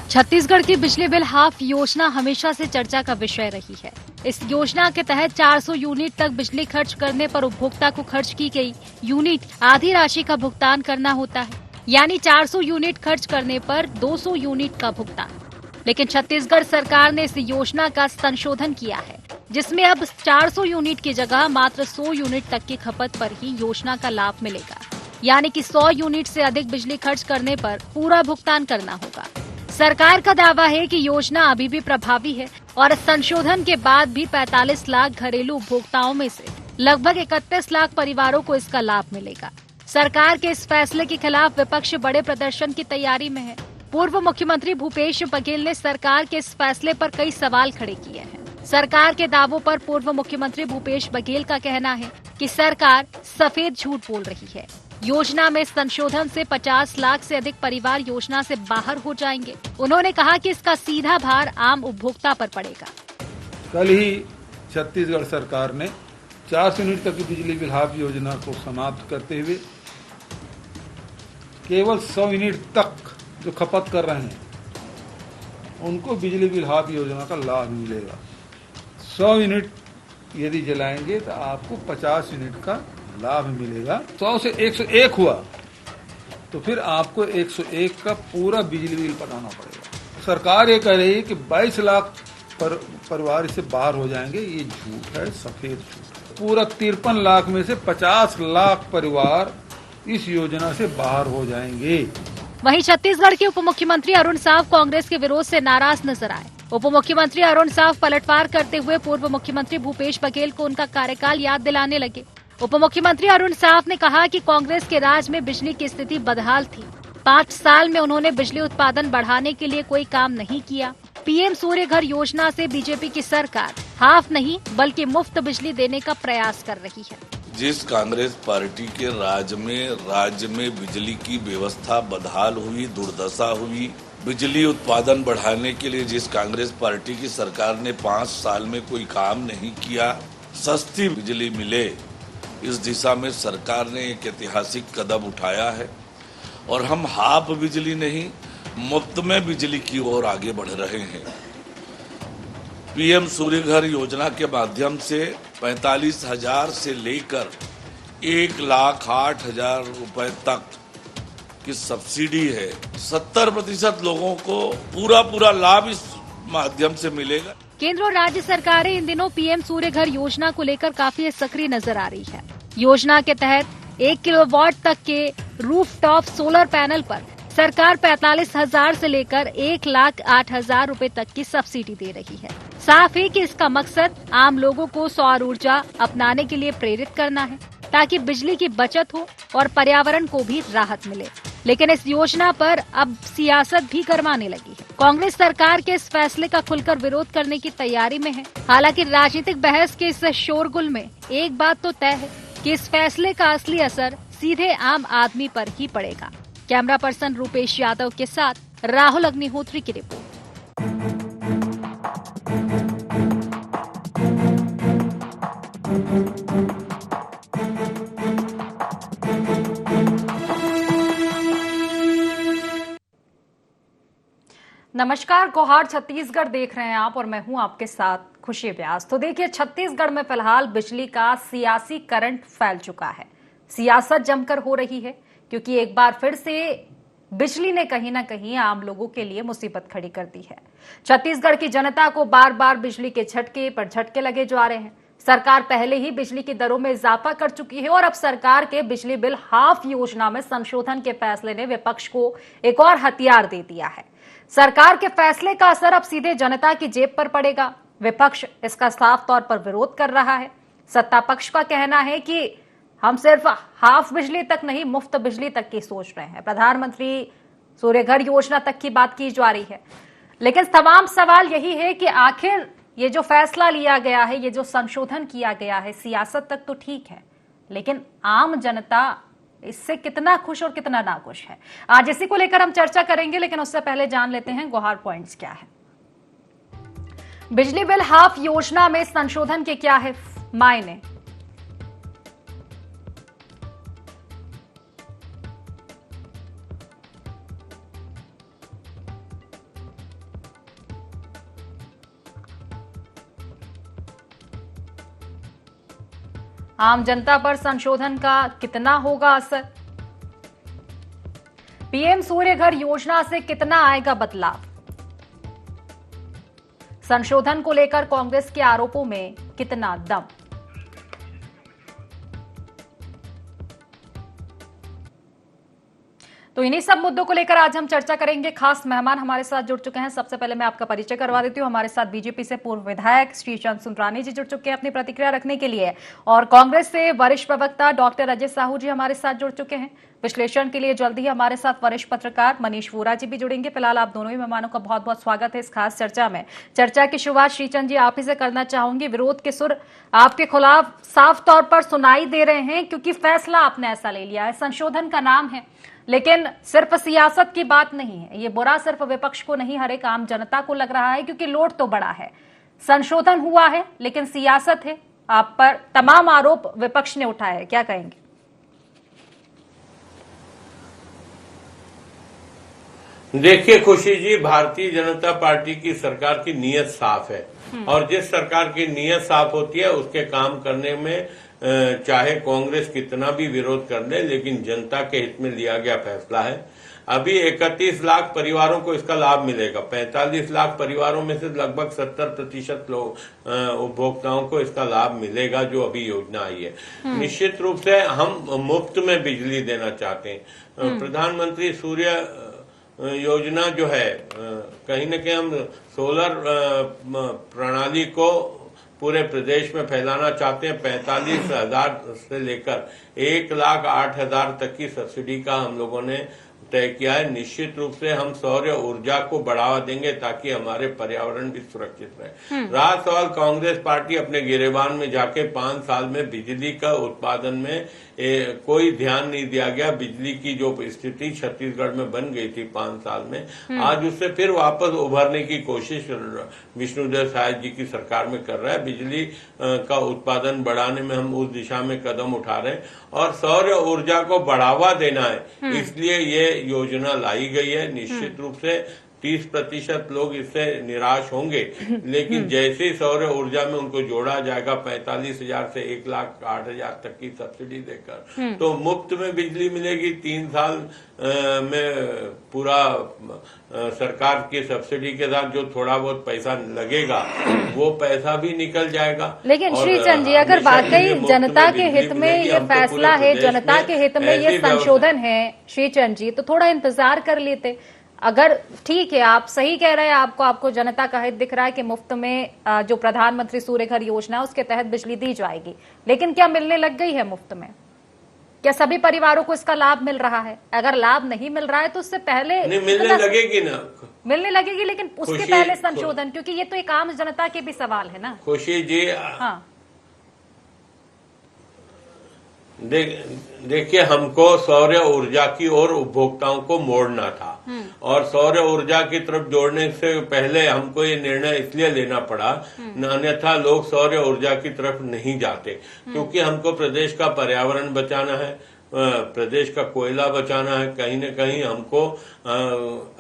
छत्तीसगढ़ की बिजली bill half योजना हमेशा से चर्चा का विषय रही है। इस योजना के तहत 400 यूनिट तक बिजली खर्च करने पर उपभोक्ता को खर्च की गई यूनिट आधी राशि का भुगतान करना होता है, यानी 400 यूनिट खर्च करने पर 200 यूनिट का भुगतान। लेकिन छत्तीसगढ़ सरकार ने इस योजना का संशोधन किया है, जिसमें अब 400 यूनिट की जगह मात्र 100 यूनिट तक की खपत पर ही योजना का लाभ मिलेगा, यानी कि 100 यूनिट से अधिक बिजली खर्च करने पर पूरा भुगतान करना होगा। सरकार का दावा है कि योजना अभी भी प्रभावी है और संशोधन के बाद भी 45 लाख घरेलू उपभोक्ताओं में से लगभग 31 लाख परिवारों को इसका लाभ मिलेगा। सरकार के इस फैसले के खिलाफ विपक्ष बड़े प्रदर्शन की तैयारी में है। पूर्व मुख्यमंत्री भूपेश बघेल ने सरकार के इस फैसले पर कई सवाल खड़े किए हैं। सरकार के दावों पर पूर्व मुख्यमंत्री भूपेश बघेल का कहना है कि सरकार सफेद झूठ बोल रही है। योजना में संशोधन से 50 लाख से अधिक परिवार योजना से बाहर हो जाएंगे। उन्होंने कहा कि इसका सीधा भार आम उपभोक्ता पर पड़ेगा। कल ही छत्तीसगढ़ सरकार ने 400 यूनिट तक की बिजली बिल हाफ योजना को समाप्त करते हुए केवल 100 यूनिट तक जो खपत कर रहे हैं उनको बिजली बिल हाफ योजना का लाभ मिलेगा। 100 यूनिट यदि जलाएंगे तो आपको 50 यूनिट का लाभ मिलेगा। 100 से 101 हुआ तो फिर आपको 101 का पूरा बिजली बिल पटाना पड़ेगा। सरकार ये कह रही है कि 22 लाख परिवार इससे बाहर हो जाएंगे। ये झूठ है, सफेद झूठ। पूरा 53 लाख में से 50 लाख परिवार इस योजना से बाहर हो जाएंगे। वहीं छत्तीसगढ़ के उप मुख्यमंत्री अरुण साव कांग्रेस के विरोध से नाराज नजर आए। उप मुख्यमंत्री अरुण साव पलटवार करते हुए पूर्व मुख्यमंत्री भूपेश बघेल को उनका कार्यकाल याद दिलाने लगे। उप मुख्यमंत्री अरुण साव ने कहा कि कांग्रेस के राज में बिजली की स्थिति बदहाल थी। 5 साल में उन्होंने बिजली उत्पादन बढ़ाने के लिए कोई काम नहीं किया। पीएम सूर्य घर योजना से बीजेपी की सरकार हाफ नहीं बल्कि मुफ्त बिजली देने का प्रयास कर रही है। जिस कांग्रेस पार्टी के राज्य में बिजली की व्यवस्था बदहाल हुई, दुर्दशा हुई, बिजली उत्पादन बढ़ाने के लिए जिस कांग्रेस पार्टी की सरकार ने 5 साल में कोई काम नहीं किया, सस्ती बिजली मिले, इस दिशा में सरकार ने एक ऐतिहासिक कदम उठाया है और हम हाफ बिजली नहीं मुफ्त में बिजली की ओर आगे बढ़ रहे हैं। पीएम सूर्य घर योजना के माध्यम से 45,000 से लेकर 1,08,000 रुपए तक की सब्सिडी है। 70% लोगों को पूरा लाभ इस माध्यम से मिलेगा। केंद्र और राज्य सरकारें इन दिनों पीएम सूर्य घर योजना को लेकर काफी सक्रिय नजर आ रही है। योजना के तहत 1 किलोवाट तक के रूफटॉप सोलर पैनल पर सरकार 45,000 से लेकर 1,08,000 रुपए तक की सब्सिडी दे रही है। साफ है कि इसका मकसद आम लोगों को सौर ऊर्जा अपनाने के लिए प्रेरित करना है, ताकि बिजली की बचत हो और पर्यावरण को भी राहत मिले। लेकिन इस योजना पर अब सियासत भी गरमाने लगी है। कांग्रेस सरकार के इस फैसले का खुलकर विरोध करने की तैयारी में है। हालांकि राजनीतिक बहस के इस शोरगुल में एक बात तो तय है कि इस फैसले का असली असर सीधे आम आदमी पर ही पड़ेगा। कैमरा पर्सन रूपेश यादव के साथ राहुल अग्निहोत्री की रिपोर्ट। नमस्कार, गोहार छत्तीसगढ़ देख रहे हैं आप और मैं हूं आपके साथ खुशी व्यास। तो देखिए, छत्तीसगढ़ में फिलहाल बिजली का सियासी करंट फैल चुका है। सियासत जमकर हो रही है क्योंकि एक बार फिर से बिजली ने कहीं ना कहीं आम लोगों के लिए मुसीबत खड़ी कर दी है। छत्तीसगढ़ की जनता को बार बार बिजली के झटके पर झटके लगे जा रहे हैं। सरकार पहले ही बिजली की दरों में इजाफा कर चुकी है और अब सरकार के बिजली बिल हाफ योजना में संशोधन के फैसले ने विपक्ष को एक और हथियार दे दिया है। सरकार के फैसले का असर अब सीधे जनता की जेब पर पड़ेगा। विपक्ष इसका साफ तौर पर विरोध कर रहा है। सत्ता पक्ष का कहना है कि हम सिर्फ हाफ बिजली तक नहीं, मुफ्त बिजली तक की सोच रहे हैं। प्रधानमंत्री सूर्य घर योजना तक की बात की जा रही है। लेकिन तमाम सवाल यही है कि आखिर ये जो फैसला लिया गया है, ये जो संशोधन किया गया है, सियासत तक तो ठीक है, लेकिन आम जनता इससे कितना खुश और कितना नाखुश है, आज इसी को लेकर हम चर्चा करेंगे। लेकिन उससे पहले जान लेते हैं गुहार पॉइंट्स क्या है। बिजली बिल हाफ योजना में संशोधन के क्या है मायने। आम जनता पर संशोधन का कितना होगा असर? पीएम सूर्य घर योजना से कितना आएगा बदलाव? संशोधन को लेकर कांग्रेस के आरोपों में कितना दम? तो इन्हीं सब मुद्दों को लेकर आज हम चर्चा करेंगे। खास मेहमान हमारे साथ जुड़ चुके हैं। सबसे पहले मैं आपका परिचय करवा देती हूँ। हमारे साथ बीजेपी से पूर्व विधायक श्रीचंद सुंदरानी जी जुड़ चुके हैं अपनी प्रतिक्रिया रखने के लिए, और कांग्रेस से वरिष्ठ प्रवक्ता डॉक्टर अजय साहू जी हमारे साथ जुड़ चुके हैं। विश्लेषण के लिए जल्दी ही हमारे साथ वरिष्ठ पत्रकार मनीष वोरा जी भी जुड़ेंगे। फिलहाल आप दोनों ही मेहमानों का बहुत बहुत स्वागत है इस खास चर्चा में। चर्चा की शुरुआत श्रीचंद जी आप ही से करना चाहूंगी। विरोध के सुर आपके खिलाफ साफ तौर पर सुनाई दे रहे हैं, क्योंकि फैसला आपने ऐसा ले लिया है, संशोधन का नाम है, लेकिन सिर्फ सियासत की बात नहीं है। ये बुरा सिर्फ विपक्ष को नहीं, हर एक आम जनता को लग रहा है, क्योंकि लोड तो बड़ा है। संशोधन हुआ है लेकिन सियासत है। आप पर तमाम आरोप विपक्ष ने उठाए, क्या कहेंगे? देखिए खुशी जी, भारतीय जनता पार्टी की सरकार की नीयत साफ है, और जिस सरकार की नीयत साफ होती है उसके काम करने में चाहे कांग्रेस कितना भी विरोध कर दे, लेकिन जनता के हित में लिया गया फैसला है। अभी 31 लाख परिवारों को इसका लाभ मिलेगा। 45 लाख परिवारों में से लगभग 70% लोग उपभोक्ताओं को इसका लाभ मिलेगा जो अभी योजना आई है। निश्चित रूप से हम मुफ्त में बिजली देना चाहते हैं। प्रधानमंत्री सूर्य योजना जो है, कहीं न कहीं हम सोलर प्रणाली को पूरे प्रदेश में फैलाना चाहते हैं। 45,000 से लेकर 1,08,000 तक की सब्सिडी का हम लोगों ने तय किया है। निश्चित रूप से हम सौर ऊर्जा को बढ़ावा देंगे ताकि हमारे पर्यावरण भी सुरक्षित रहे। रहा सवाल कांग्रेस पार्टी अपने गिरेबान में जाके 5 साल में बिजली का उत्पादन में कोई ध्यान नहीं दिया गया। बिजली की जो स्थिति छत्तीसगढ़ में बन गई थी 5 साल में, आज उससे फिर वापस उभरने की कोशिश विष्णुदेव साय जी की सरकार में कर रहा है। बिजली का उत्पादन बढ़ाने में हम उस दिशा में कदम उठा रहे हैं, और सौर ऊर्जा को बढ़ावा देना है, इसलिए ये योजना लाई गई है। निश्चित रूप से 30% लोग इससे निराश होंगे, लेकिन जैसे ही सौर ऊर्जा में उनको जोड़ा जाएगा 45,000 से 1,08,000 तक की सब्सिडी देकर, तो मुफ्त में बिजली मिलेगी। 3 साल में पूरा सरकार की सब्सिडी के साथ जो थोड़ा बहुत पैसा लगेगा वो पैसा भी निकल जाएगा। लेकिन श्रीचंद जी, अगर वाकई जनता के हित में ये फैसला है, जनता के हित में ये संशोधन है श्रीचंद जी, तो थोड़ा इंतजार कर लेते। अगर ठीक है, आप सही कह रहे हैं, आपको जनता का हित दिख रहा है कि मुफ्त में जो प्रधानमंत्री सूर्य घर योजना उसके तहत बिजली दी जाएगी, लेकिन क्या मिलने लग गई है मुफ्त में? क्या सभी परिवारों को इसका लाभ मिल रहा है? अगर लाभ नहीं मिल रहा है तो उससे पहले मिलने लगेगी ना, मिलने लगेगी, लेकिन उसके पहले संशोधन, क्योंकि ये तो एक आम जनता के भी सवाल है ना। खुशी जी, हाँ, देखिए, हमको सौर ऊर्जा की ओर उपभोक्ताओं को मोड़ना था, और सौर ऊर्जा की तरफ जोड़ने से पहले हमको ये निर्णय इसलिए लेना पड़ा, अन्यथा लोग सौर ऊर्जा की तरफ नहीं जाते, क्योंकि हमको प्रदेश का पर्यावरण बचाना है, प्रदेश का कोयला बचाना है। कहीं न कहीं हमको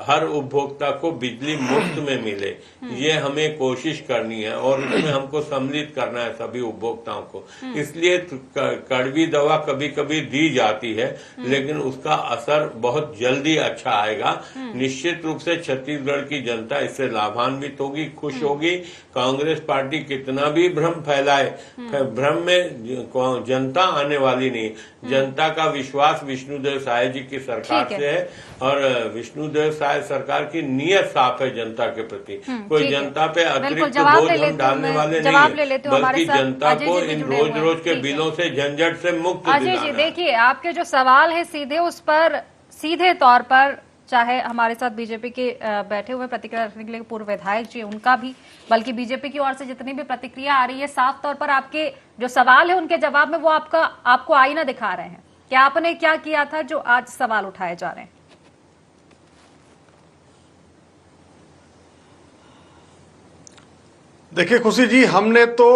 हर उपभोक्ता को बिजली मुफ्त में मिले, ये हमें कोशिश करनी है, और उसमें हमको सम्मिलित करना है सभी उपभोक्ताओं को। इसलिए कड़वी दवा कभी कभी दी जाती है, लेकिन उसका असर बहुत जल्दी अच्छा आएगा। निश्चित रूप से छत्तीसगढ़ की जनता इससे लाभान्वित होगी, खुश होगी। कांग्रेस पार्टी कितना भी भ्रम फैलाए, भ्रम में जनता आने वाली नहीं। जनता का विश्वास विष्णुदेव साय जी की सरकार से है, और विष्णुदेव साय सरकार की नीयत साफ है जनता के प्रति। कोई जनता पे अतिरिक्त बोझ हम डालने वाले नहीं है, बल्कि जनता को इन रोज रोज के बिलों से, झंझट से मुक्त अजय जी, देखिए आपके जो सवाल है सीधे उस पर, सीधे तौर पर, चाहे हमारे साथ बीजेपी के बैठे हुए प्रतिक्रिया रखने के लिए पूर्व विधायक जी, उनका भी, बल्कि बीजेपी की ओर से जितनी भी प्रतिक्रिया आ रही है, साफ तौर पर आपके जो सवाल है उनके जवाब में वो आपको आईना दिखा रहे हैं कि आपने क्या किया था जो आज सवाल उठाए जा रहे हैं। देखिए खुशी जी, हमने तो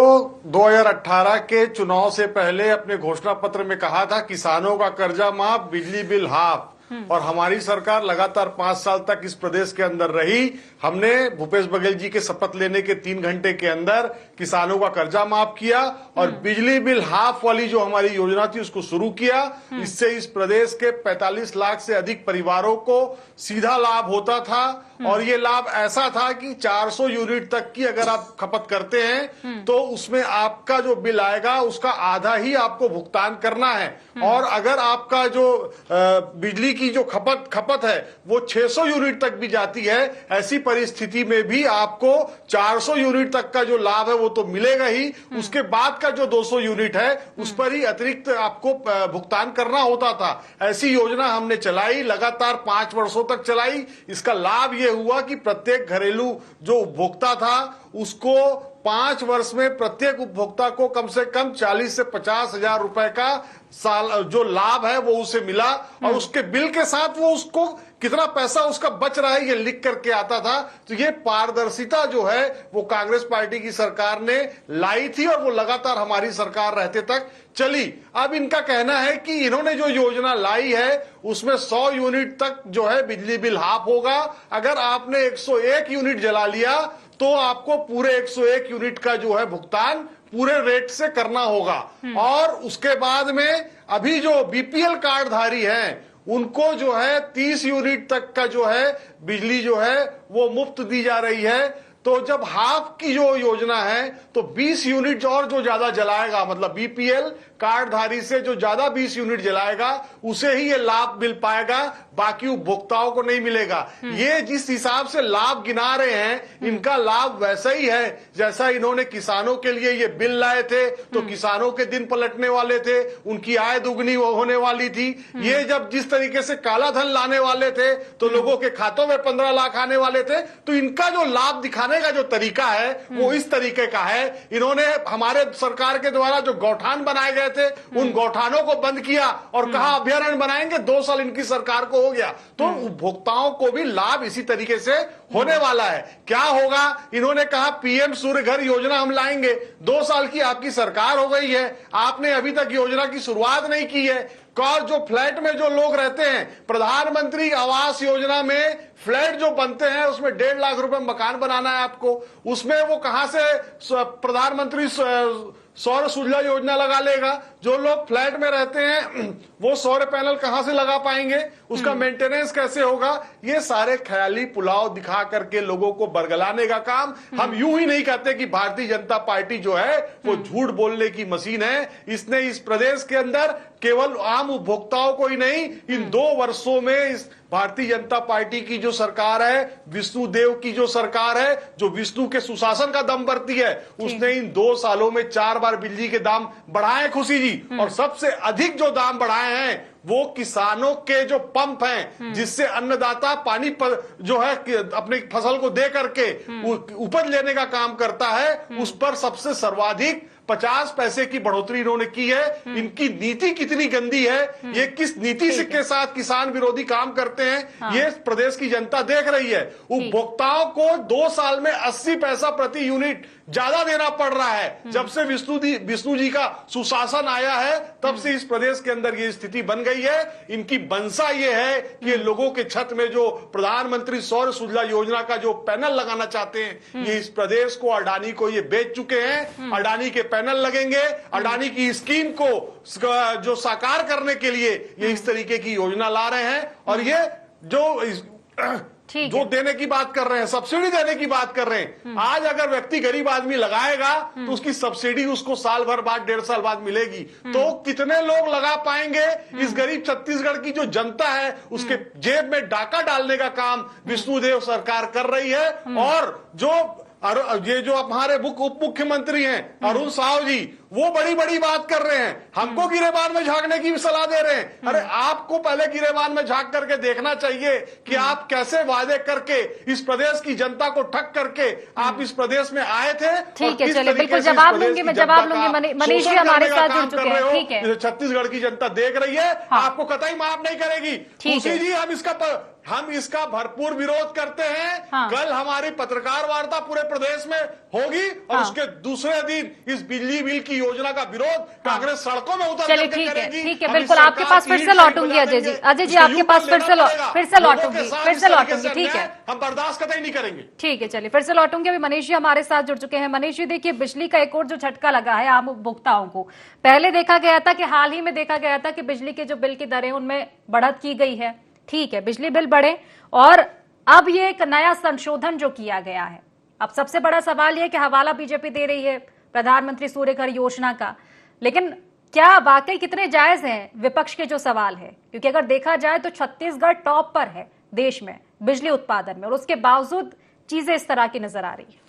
2018 के चुनाव से पहले अपने घोषणा पत्र में कहा था किसानों का कर्जा माफ, बिजली बिल हाफ, और हमारी सरकार लगातार 5 साल तक इस प्रदेश के अंदर रही। हमने भूपेश बघेल जी के शपथ लेने के 3 घंटे के अंदर किसानों का कर्जा माफ किया और बिजली बिल हाफ वाली जो हमारी योजना थी उसको शुरू किया। इससे इस प्रदेश के 45 लाख से अधिक परिवारों को सीधा लाभ होता था और ये लाभ ऐसा था कि 400 यूनिट तक की अगर आप खपत करते हैं तो उसमें आपका जो बिल आएगा उसका आधा ही आपको भुगतान करना है। और अगर आपका जो बिजली की जो खपत है वो 600 यूनिट तक भी जाती है, ऐसी परिस्थिति में भी आपको 400 यूनिट तक का जो लाभ है वो तो मिलेगा ही, उसके बाद का जो 200 यूनिट है उस पर ही अतिरिक्त आपको भुगतान करना होता था। ऐसी योजना हमने चलाई, लगातार 5 वर्षों तक चलाई। इसका लाभ ये हुआ कि प्रत्येक घरेलू जो उपभोक्ता था उसको 5 वर्ष में प्रत्येक उपभोक्ता को कम से कम 40 से 50 हजार रुपए का साल जो लाभ है वो उसे मिला और उसके बिल के साथ वो उसको कितना पैसा उसका बच रहा है ये लिख करके आता था। तो ये पारदर्शिता जो है वो कांग्रेस पार्टी की सरकार ने लाई थी और वो लगातार हमारी सरकार रहते तक चली। अब इनका कहना है कि इन्होंने जो योजना लाई है उसमें 100 यूनिट तक जो है बिजली बिल हाफ होगा। अगर आपने 101 यूनिट जला लिया तो आपको पूरे 101 यूनिट का जो है भुगतान पूरे रेट से करना होगा। और उसके बाद में अभी जो बीपीएल कार्डधारी हैं उनको जो है 30 यूनिट तक का जो है बिजली जो है वो मुफ्त दी जा रही है। तो जब हाफ की जो योजना है तो 20 यूनिट और जो ज्यादा जलाएगा, मतलब बीपीएल कार्डधारी से जो ज्यादा 20 यूनिट जलाएगा उसे ही ये लाभ मिल पाएगा, बाकी उपभोक्ताओं को नहीं मिलेगा। ये जिस हिसाब से लाभ गिना रहे हैं इनका लाभ वैसा ही है जैसा इन्होंने किसानों के लिए ये बिल लाए थे तो किसानों के दिन पलटने वाले थे, उनकी आय दुगनी होने वाली थी। ये जब जिस तरीके से काला धन लाने वाले थे तो लोगों के खातों में 15 लाख आने वाले थे। तो इनका जो लाभ दिखाने का जो तरीका है वो इस तरीके का है। इन्होंने हमारे सरकार के द्वारा जो गौठान बनाए गए थे उन गौठानों को बंद किया और कहा अभयारण्य बनाएंगे। 2 साल इनकी सरकार को हो गया। तो उपभोक्ताओं को भी लाभ इसी तरीके से होने वाला है। क्या होगा, इन्होंने कहा पीएम सूर्य घर योजना हम लाएंगे। 2 साल की आपकी सरकार हो गई है, आपने अभी तक योजना की शुरुआत नहीं की है। और जो फ्लैट में जो लोग रहते हैं, प्रधानमंत्री आवास योजना में फ्लैट जो बनते हैं उसमें 1.5 लाख रुपए मकान बनाना है आपको, उसमें वो कहां से प्रधानमंत्री सौर सुजला योजना लगा लेगा? जो लोग फ्लैट में रहते हैं वो सौर पैनल कहां से लगा पाएंगे? उसका मेंटेनेंस कैसे होगा? ये सारे ख्याली पुलाव दिखा करके लोगों को बरगलाने का काम। हम यूं ही नहीं कहते कि भारतीय जनता पार्टी जो है वो झूठ बोलने की मशीन है। इसने इस प्रदेश के अंदर केवल आम उपभोक्ताओं को ही नहीं, इन 2 वर्षों में इस भारतीय जनता पार्टी की जो सरकार है, विष्णु देव की जो सरकार है, जो विष्णु के सुशासन का दम भरती है, उसने इन 2 सालों में 4 बार बिजली के दाम बढ़ाए खुशी जी। और सबसे अधिक जो दाम बढ़ाए हैं वो किसानों के जो पंप हैं जिससे अन्नदाता पानी पर जो है अपनी फसल को दे करके उपज लेने का काम करता है, उस पर सबसे सर्वाधिक 50 पैसे की बढ़ोतरी इन्होंने की है। इनकी नीति कितनी गंदी है, ये किस नीति से के साथ किसान विरोधी काम करते हैं, ये प्रदेश की जनता देख रही है। उपभोक्ताओं को 2 साल में 80 पैसा प्रति यूनिट ज्यादा देना पड़ रहा है। जब से विष्णु जी का सुशासन आया है तब से इस प्रदेश के अंदर ये स्थिति बन गई है। इनकी मंशा ये है कि लोगों के छत में जो प्रधानमंत्री सौर सुजला योजना का जो पैनल लगाना चाहते हैं, ये इस प्रदेश को अडानी को ये बेच चुके हैं। अडानी के पैनल लगेंगे, अडानी की स्कीम को जो साकार करने के लिए ये इस तरीके की योजना ला रहे हैं। और ये जो देने की बात कर रहे हैं, सब्सिडी देने की बात कर रहे हैं, आज अगर व्यक्ति गरीब आदमी लगाएगा तो उसकी सब्सिडी उसको साल भर बाद 1.5 साल बाद मिलेगी। तो कितने लोग लगा पाएंगे? इस गरीब छत्तीसगढ़ की जो जनता है उसके जेब में डाका डालने का काम विष्णुदेव सरकार कर रही है। और ये जो हमारे उप मुख्यमंत्री हैं अरुण साहु जी, वो बड़ी बड़ी बात कर रहे हैं, हमको गिरेबान में झांकने की भी सलाह दे रहे हैं। अरे आपको पहले गिरेबान में झांक करके देखना चाहिए कि आप कैसे वादे करके इस प्रदेश की जनता को ठग करके आप इस प्रदेश में आए थे। ठीक है, चलिए बिल्कुल जवाब लूंगी, मैं जवाब लूंगी। मनीष जी हमारे साथ जुड़ चुके हैं। ठीक है, छत्तीसगढ़ की जनता देख रही है, आपको कतई माफ नहीं करेगी। खुशी जी, हम इसका हम इसका भरपूर विरोध करते हैं। हाँ। कल हमारी पत्रकार वार्ता पूरे प्रदेश में होगी और हाँ। उसके दूसरे दिन इस बिजली बिल की योजना का विरोध कांग्रेस सड़कों में उतर चलिए करके करेगी। ठीक है हम बिल्कुल इस आपके पास सरकार फिर की से ईंट लौटूंगी बजा अजय जी। देंगे। अजय जी इसको आपके यूं पास लेना पड़ेगा। फिर से लोगों के लौटूंगी साथ फिर इस से तरीके लौटूंगी ठीक है हम बर्दाश्त कतई नहीं करेंगे। ठीक है चलिए फिर से लौटूंगे। अभी मनीष जी हमारे साथ जुड़ चुके हैं। मनीष जी देखिए बिजली का एक और जो झटका लगा है आम उपभोक्ताओं को, पहले देखा गया था कि हाल ही में देखा गया था कि बिजली के जो बिल की दरें उनमें बढ़त की गई है, ठीक है बिजली बिल बढ़े, और अब ये एक नया संशोधन जो किया गया है। अब सबसे बड़ा सवाल यह कि हवाला बीजेपी दे रही है प्रधानमंत्री सूर्य घर योजना का, लेकिन क्या वाकई कितने जायज हैं विपक्ष के जो सवाल है, क्योंकि अगर देखा जाए तो छत्तीसगढ़ टॉप पर है देश में बिजली उत्पादन में, और उसके बावजूद चीजें इस तरह की नजर आ रही है।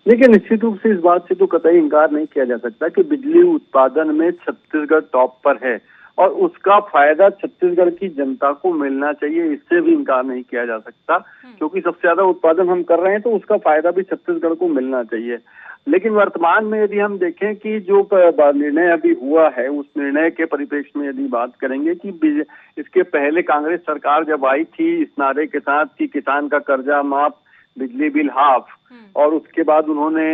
देखिए निश्चित रूप से इस बात से तो कतई इंकार नहीं किया जा सकता कि बिजली उत्पादन में छत्तीसगढ़ टॉप पर है और उसका फायदा छत्तीसगढ़ की जनता को मिलना चाहिए, इससे भी इंकार नहीं किया जा सकता, क्योंकि सबसे ज्यादा उत्पादन हम कर रहे हैं तो उसका फायदा भी छत्तीसगढ़ को मिलना चाहिए। लेकिन वर्तमान में यदि हम देखें कि जो निर्णय अभी हुआ है उस निर्णय के परिप्रेक्ष्य में यदि बात करेंगे कि इसके पहले कांग्रेस सरकार जब आई थी इस नारे के साथ कि किसान का कर्जा माफ, बिजली बिल हाफ, और उसके बाद उन्होंने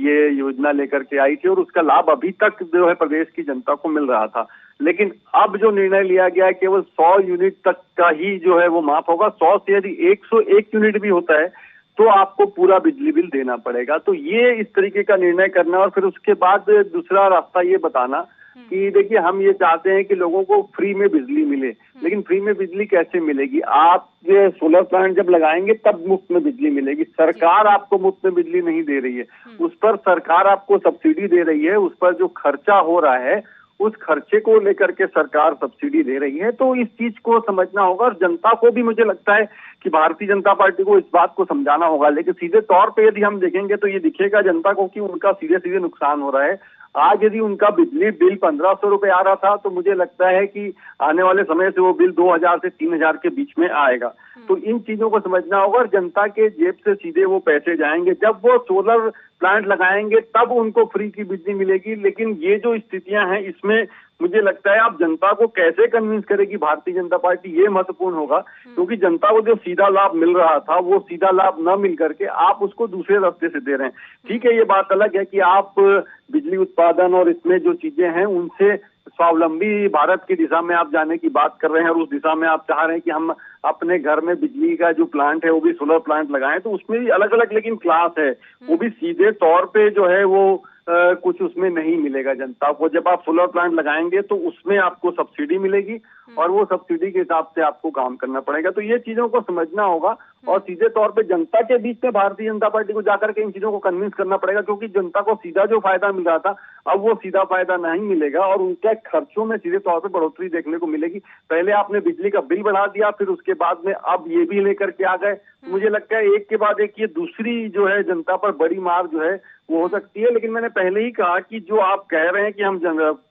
ये योजना लेकर के आई थी और उसका लाभ अभी तक जो है प्रदेश की जनता को मिल रहा था। लेकिन अब जो निर्णय लिया गया है केवल 100 यूनिट तक का ही जो है वो माफ होगा। 100 से यदि 101 यूनिट भी होता है तो आपको पूरा बिजली बिल देना पड़ेगा। तो ये इस तरीके का निर्णय करना और फिर उसके बाद दूसरा रास्ता ये बताना कि देखिए हम ये चाहते हैं कि लोगों को फ्री में बिजली मिले, लेकिन फ्री में बिजली कैसे मिलेगी? आप ये सोलर प्लांट जब लगाएंगे तब मुफ्त में बिजली मिलेगी। सरकार आपको मुफ्त में बिजली नहीं दे रही है, उस पर सरकार आपको सब्सिडी दे रही है, उस पर जो खर्चा हो रहा है उस खर्चे को लेकर के सरकार सब्सिडी दे रही है। तो इस चीज को समझना होगा और जनता को भी मुझे लगता है कि भारतीय जनता पार्टी को इस बात को समझाना होगा। लेकिन सीधे तौर पे यदि हम देखेंगे तो ये दिखेगा जनता को कि उनका सीधे सीधे नुकसान हो रहा है। आज यदि उनका बिजली बिल 1500 रुपए आ रहा था तो मुझे लगता है कि आने वाले समय से वो बिल 2000 से 3000 के बीच में आएगा। तो इन चीजों को समझना होगा और जनता के जेब से सीधे वो पैसे जाएंगे। जब वो सोलर प्लांट लगाएंगे तब उनको फ्री की बिजली मिलेगी। लेकिन ये जो स्थितियां हैं इसमें मुझे लगता है आप जनता को कैसे कन्विंस करेगी भारतीय जनता पार्टी, ये महत्वपूर्ण होगा, क्योंकि जनता को जो सीधा लाभ मिल रहा था वो सीधा लाभ न मिल करके आप उसको दूसरे रास्ते से दे रहे हैं। ठीक है, ये बात अलग है कि आप बिजली उत्पादन और इसमें जो चीजें हैं उनसे स्वावलंबी भारत की दिशा में आप जाने की बात कर रहे हैं और उस दिशा में आप चाह रहे हैं कि हम अपने घर में बिजली का जो प्लांट है वो भी सोलर प्लांट लगाएं। तो उसमें भी अलग अलग लेकिन क्लास है, वो भी सीधे तौर पे जो है वो कुछ उसमें नहीं मिलेगा जनता को। जब आप सोलर प्लांट लगाएंगे तो उसमें आपको सब्सिडी मिलेगी और वो सब्सिडी के हिसाब से आपको काम करना पड़ेगा। तो ये चीजों को समझना होगा और सीधे तौर पे जनता के बीच में भारतीय जनता पार्टी को जाकर के इन चीजों को कन्विंस करना पड़ेगा, क्योंकि जनता को सीधा जो फायदा मिल रहा था अब वो सीधा फायदा नहीं मिलेगा और उनके खर्चों में सीधे तौर पे बढ़ोतरी देखने को मिलेगी। पहले आपने बिजली का बिल बढ़ा दिया, फिर उसके बाद में अब ये भी लेकर के आ गए। मुझे लगता है एक के बाद एक ये दूसरी जो है जनता पर बड़ी मार जो है वो हो सकती है। लेकिन मैंने पहले ही कहा कि जो आप कह रहे हैं कि हम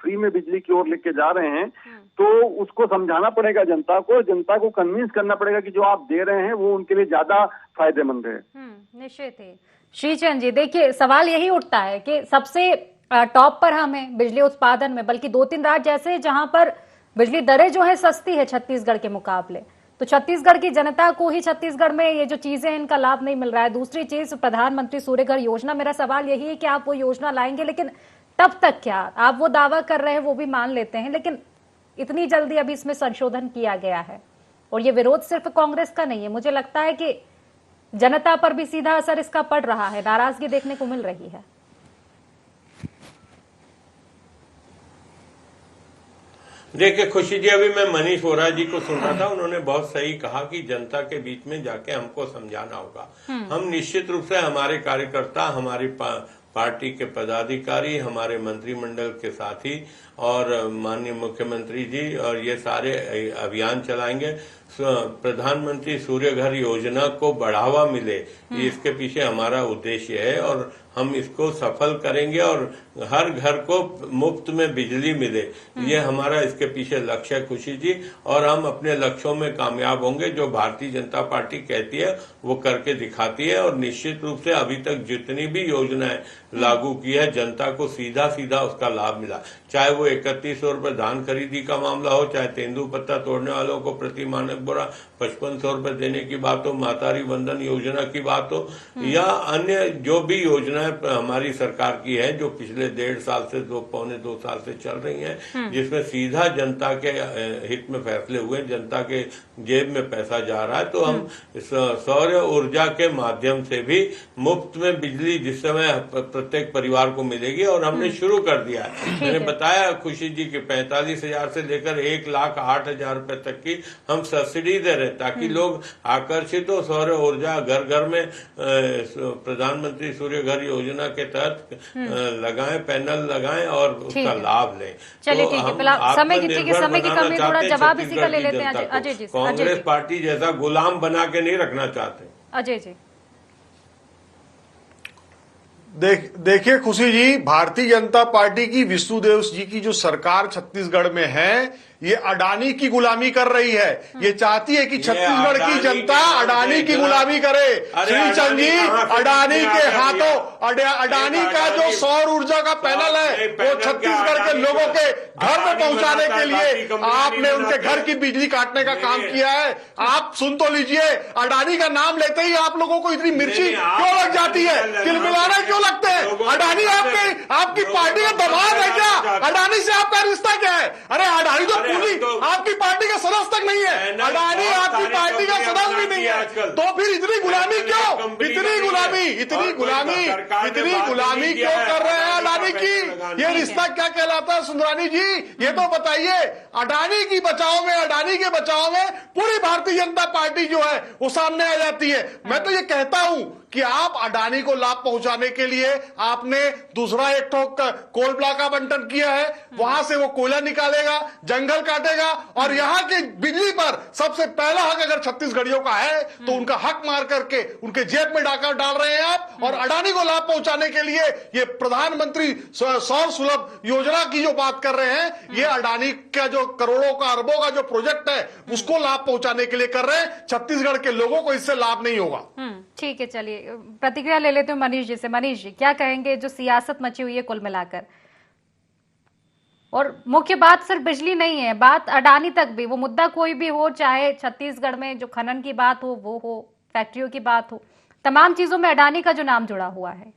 फ्री में बिजली की ओर लेके जा रहे हैं तो उसको समझाना पड़ेगा जनता को कन्विंस करना पड़ेगा कि जो आप दे रहे हैं वो उनके लिए ज्यादा फायदेमंद है। निश्चित है। श्रीचंद जी देखिए सवाल यही उठता है कि सबसे टॉप पर हम हैं बिजली उत्पादन में, बल्कि 2-3 राज्य ऐसे हैं जहां पर बिजली दरें जो है सस्ती है छत्तीसगढ़ के मुकाबले। तो छत्तीसगढ़ की जनता को ही छत्तीसगढ़ में ये जो चीजें हैं इनका लाभ नहीं मिल रहा है। दूसरी चीज प्रधानमंत्री सूर्य घर योजना, मेरा सवाल यही है कि आप वो योजना लाएंगे लेकिन तब तक क्या? आप वो दावा कर रहे हैं वो भी मान लेते हैं, लेकिन इतनी जल्दी अभी इसमें संशोधन किया गया है और ये विरोध सिर्फ कांग्रेस का नहीं है, मुझे लगता है कि जनता पर भी सीधा असर इसका पड़ रहा है, नाराजगी देखने को मिल रही है। देखिए खुशी जी, अभी मैं मनीष वोरा जी को सुन रहा था, उन्होंने बहुत सही कहा कि जनता के बीच में जाके हमको समझाना होगा। हम निश्चित रूप से हमारे कार्यकर्ता, हमारी पार्टी के पदाधिकारी, हमारे मंत्रिमंडल के साथी और माननीय मुख्यमंत्री जी और ये सारे अभियान चलाएंगे। प्रधानमंत्री सूर्य घर योजना को बढ़ावा मिले, इसके पीछे हमारा उद्देश्य है और हम इसको सफल करेंगे और हर घर को मुफ्त में बिजली मिले, ये हमारा इसके पीछे लक्ष्य है खुशी जी। और हम अपने लक्ष्यों में कामयाब होंगे, जो भारतीय जनता पार्टी कहती है वो करके दिखाती है। और निश्चित रूप से अभी तक जितनी भी योजनाएं लागू की है, जनता को सीधा सीधा उसका लाभ मिला, चाहे वो 3100 रुपए धान खरीदी का मामला हो, चाहे तेंदुपत्ता तोड़ने वालों को प्रति मानक बोरा 5500 रुपए देने की बात हो, मातारी बंधन योजना की बात हो, या अन्य जो भी योजनाएं हमारी सरकार की है, जो पिछले 1.5 साल से 2 साल से चल रही हैं, जिसमें सीधा जनता के हित में फैसले हुए, जनता के जेब में पैसा जा रहा है। तो हम सौर ऊर्जा के माध्यम से भी मुफ्त में बिजली जिस समय प्रत्येक परिवार को मिलेगी, और हमने शुरू कर दिया है। मैंने बताया खुशी जी कि 45,000 से लेकर 1,08,000 रुपए तक की हम सब्सिडी दे रहे हैं, ताकि लोग आकर्षित हो, सौर ऊर्जा घर घर में प्रधानमंत्री सूर्य घर योजना के तहत लगाएं, पैनल लगाएं और उसका लाभ लें। चलिए ठीक है, फिलहाल समय की कमी, थोड़ा जवाब इसी का ले लेते हैं अजय जी। कांग्रेस पार्टी जैसा गुलाम बना के नहीं रखना चाहते अजय जी। देखिए खुशी जी, भारतीय जनता पार्टी की विष्णुदेव जी की जो सरकार छत्तीसगढ़ में है, ये अडानी की गुलामी कर रही है। ये चाहती है कि छत्तीसगढ़ की जनता अडानी की गुलामी करे। श्रीचंद जी, अडानी के हाथों, अडानी का जो सौर ऊर्जा का पैनल है वो छत्तीसगढ़ के लोगों के घर में पहुंचाने के लिए आपने उनके घर की बिजली काटने का काम किया है। आप सुन तो लीजिए, अडानी का नाम लेते ही आप लोगों को इतनी मिर्ची क्यों लग जाती है, तिलमिलाना क्यों लगते हैं? अडानी आपकी पार्टी का दबाव है क्या? अडानी से आपका रिश्ता क्या है? अरे अडानी तो आपकी पार्टी का सदस्य तक नहीं है, अडानी आपकी पार्टी का सदस्य भी नहीं है, तो फिर इतनी गुलामी क्यों? इतनी गुलामी क्यों कर रहे हैं अडानी की? ये रिश्ता क्या कहलाता है सुंदरानी जी, ये तो बताइए। अडानी की बचाव में, अडानी के बचाव में पूरी भारतीय जनता पार्टी जो है वो सामने आ जाती है। मैं तो ये कहता हूं कि आप अडानी को लाभ पहुंचाने के लिए आपने दूसरा एक ठोक कोल ब्लॉक का बंटन किया है, वहां से वो कोयला निकालेगा, जंगल काटेगा, और यहां की बिजली पर सबसे पहला हक अगर छत्तीसगढ़ियों का है तो उनका हक मार करके उनके जेब में डाका डाल रहे हैं आप। और अडानी को लाभ पहुंचाने के लिए ये प्रधानमंत्री सौर सुलभ योजना की जो बात कर रहे हैं, ये अडानी का जो करोड़ों का, अरबों का जो प्रोजेक्ट है उसको लाभ पहुंचाने के लिए कर रहे हैं। छत्तीसगढ़ के लोगों को इससे लाभ नहीं होगा। ठीक है, चलिए प्रतिक्रिया ले लेते हैं मनीष जी से। मनीष जी, क्या कहेंगे जो सियासत मची हुई है कुल मिलाकर? और मुख्य बात सिर्फ बिजली नहीं है, बात अडानी तक भी, वो मुद्दा कोई भी हो, चाहे छत्तीसगढ़ में जो खनन की बात हो वो हो, फैक्ट्रियों की बात हो, तमाम चीजों में अडानी का जो नाम जुड़ा हुआ है।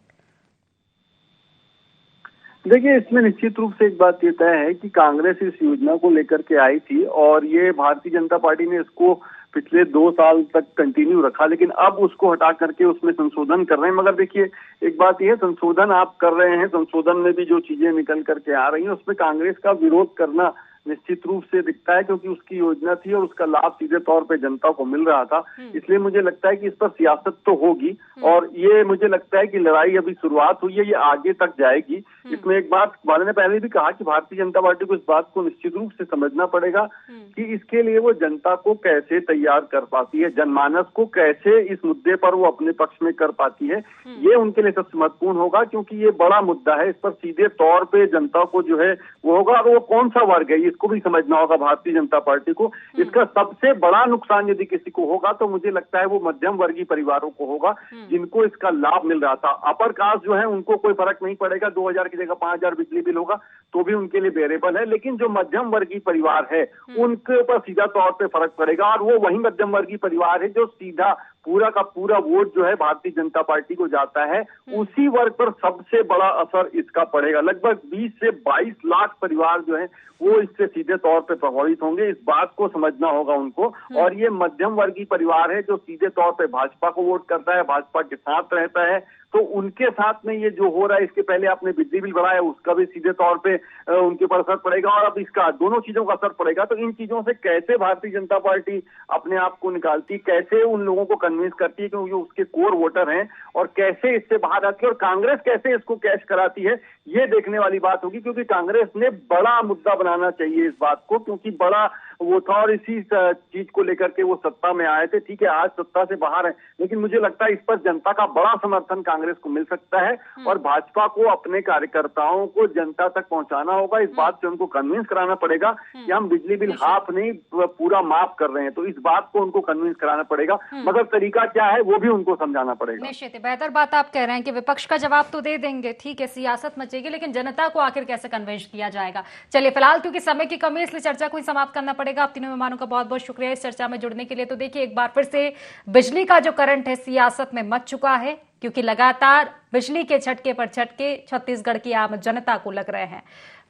देखिए, इसमें निश्चित रूप से एक बात ये तय है कि कांग्रेस इस योजना को लेकर के आई थी और ये भारतीय जनता पार्टी ने इसको पिछले 2 साल तक कंटिन्यू रखा, लेकिन अब उसको हटा करके उसमें संशोधन कर रहे हैं। मगर देखिए, एक बात यह है, संशोधन आप कर रहे हैं, संशोधन में भी जो चीजें निकल करके आ रही हैं उसमें कांग्रेस का विरोध करना निश्चित रूप से दिखता है, क्योंकि उसकी योजना थी और उसका लाभ सीधे तौर पे जनता को मिल रहा था। इसलिए मुझे लगता है कि इस पर सियासत तो होगी, और ये मुझे लगता है कि लड़ाई अभी शुरुआत हुई है, ये आगे तक जाएगी। इसमें एक बात वाले ने पहले भी कहा कि भारतीय जनता पार्टी को इस बात को निश्चित रूप से समझना पड़ेगा कि इसके लिए वो जनता को कैसे तैयार कर पाती है, जनमानस को कैसे इस मुद्दे पर वो अपने पक्ष में कर पाती है। ये उनके लिए सबसे महत्वपूर्ण होगा, क्योंकि ये बड़ा मुद्दा है, इस पर सीधे तौर पे जनता को जो है वो होगा, और वो कौन सा वर्ग है इसको भी समझना होगा भारतीय जनता पार्टी को। इसका सबसे बड़ा नुकसान यदि किसी को होगा तो मुझे लगता है वो मध्यम वर्गीय परिवारों को होगा, जिनको इसका लाभ मिल रहा था। अपर कास्ट जो है उनको कोई फर्क नहीं पड़ेगा, 2000 की जगह 5000 बिजली बिल होगा तो भी उनके लिए बेरेबल है, लेकिन जो मध्यम वर्गीय परिवार है उनके ऊपर सीधा तौर पे फर्क पड़ेगा, और वो वही मध्यम वर्गीय परिवार है जो सीधा पूरा का पूरा वोट जो है भारतीय जनता पार्टी को जाता है, उसी वर्ग पर सबसे बड़ा असर इसका पड़ेगा। लगभग 20 से 22 लाख परिवार जो है वो इससे सीधे तौर पे प्रभावित होंगे। इस बात को समझना होगा उनको, और ये मध्यम वर्गीय परिवार है जो सीधे तौर पे भाजपा को वोट करता है, भाजपा के साथ रहता है, तो उनके साथ में ये जो हो रहा है, इसके पहले आपने बिजली बिल बढ़ाया उसका भी सीधे तौर पे उनके ऊपर असर पड़ेगा, और अब इसका दोनों चीजों का असर पड़ेगा। तो इन चीजों से कैसे भारतीय जनता पार्टी अपने आप को निकालती, कैसे उन लोगों को कन्विंस करती है क्योंकि उसके कोर वोटर हैं, और कैसे इससे बाहर आती है, और कांग्रेस कैसे इसको कैश कराती है, ये देखने वाली बात होगी। क्योंकि कांग्रेस ने बड़ा मुद्दा बनाना चाहिए इस बात को, क्योंकि बड़ा वो था और इसी चीज को लेकर के वो सत्ता में आए थे। ठीक है, आज सत्ता से बाहर है, लेकिन मुझे लगता है इस पर जनता का बड़ा समर्थन कांग्रेस को मिल सकता है और भाजपा को अपने कार्यकर्ताओं को जनता तक पहुंचाना होगा। इस बात से उनको कन्विंस कराना पड़ेगा कि हम बिजली बिल हाफ नहीं पूरा माफ कर रहे हैं, तो इस बात को उनको कन्विंस कराना पड़ेगा, मगर तरीका क्या है वो भी उनको समझाना पड़ेगा। निश्चित है, बेहतर बात आप कह रहे हैं कि विपक्ष का जवाब तो दे देंगे, ठीक है, सियासत मचेगी, लेकिन जनता को आखिर कैसे कन्विंस किया जाएगा। चलिए, फिलहाल क्योंकि समय की कमी है इसलिए चर्चा को ही समाप्त करना पड़ेगा। आप तीनों मेहमानों का बहुत बहुत शुक्रिया इस चर्चा में जुड़ने के लिए। तो देखिए, एक बार फिर से बिजली का जो करंट है सियासत में मच चुका है, क्योंकि लगातार बिजली के झटके पर झटके छत्तीसगढ़ की आम जनता को लग रहे हैं।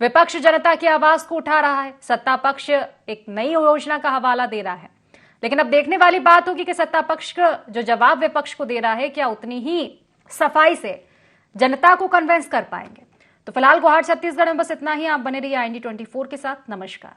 विपक्ष जनता की आवाज को उठा रहा है, सत्ता पक्ष एक नई योजना का हवाला दे रहा है, लेकिन अब देखने वाली बात होगी कि सत्ता पक्ष का जो जवाब विपक्ष को दे रहा है क्या उतनी ही सफाई से जनता को कन्विंस कर पाएंगे। तो फिलहाल गुवाहाटी छत्तीसगढ़ में बस इतना ही। आप बने रहिए IND 24 के साथ। नमस्कार।